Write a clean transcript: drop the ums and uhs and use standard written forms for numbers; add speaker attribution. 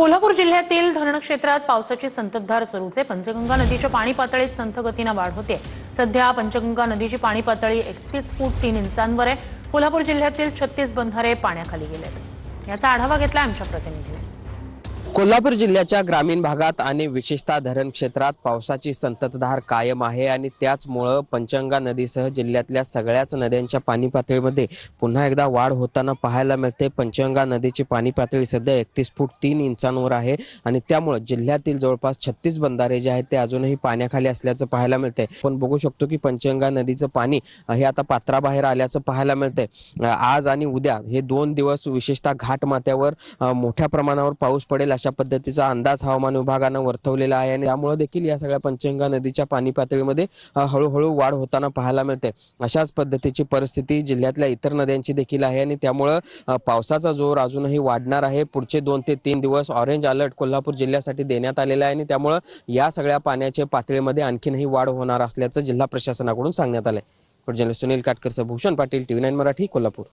Speaker 1: कोल्हापूर जिल्ह्यातील धरण क्षेत्रात पावसाची संततधार सुरूच आहे। पंचगंगा नदीच्या पाणी पातळीत संथ गतीने वाढ होते। सध्या पंचगंगा नदीची पाणी पातळी 31 फूट 3 इंचांवर आहे। कोल्हापूर जिल्ह्यातील 36 बंधारे पाण्याखाली गेलेत। याचा आढावा घेतला आमच्या प्रतिनिधीने।
Speaker 2: कोल्हापूर जिल्ह्याच्या ग्रामीण भागात आणि विशेषतः धरण क्षेत्रात पावसाची संततधार कायम आहे आणि त्याचमुळे पंचगंगा नदीसह जिल्ह्यातल्या सगळ्याच नद्यांच्या पाणी पातळीमध्ये पुन्हा एकदा वाढ होताना पाहायला मिळते। पंचगंगा नदीची पाणी पातळी सध्या 31 फूट 3 इंचांवर आहे आणि त्यामुळे जिल्ह्यातील जवळपास 36 बंधारे जे आहेत ते अजूनही पाण्याखाली असल्याचं पाहायला मिळते। आपण बघू शकतो की पंचगंगा नदीचं पाणी हे आता पात्राबाहेर आल्याचं पाहायला मिळते। आज आणि उद्या हे 2 दिवस विशेषतः घाट माथ्यावर मोठ्या प्रमाणावर पाऊस पडेल अशा पद्धतीचा अंदाज हवामान विभागाने वर्तवलेला आहे आणि त्यामुळे देखील या सगळ्या पंचगंगा नदीच्या पाणी पातळीमध्ये हळूहळू वाढ होताना पाहायला मिळते। अशाच पद्धतीची परिस्थिती जिल्ह्यातल्या इतर नद्यांची देखील आहे आणि त्यामुळे पावसाचा जोर अजूनही वाढणार आहे। पुढचे 2 ते 3 दिवस ऑरेंज अलर्ट कोल्हापूर जिल्ह्यासाठी देण्यात आलेला आहे आणि त्यामुळे या सगळ्या पाण्याच्या पातळीमध्ये आणखीनही वाढ होणार असल्याचं जिल्हा प्रशासनाकडून सांगण्यात आले। Journalist Sunil Katkar, Bhushan Patil, TV9 Marathi, Kolhapur.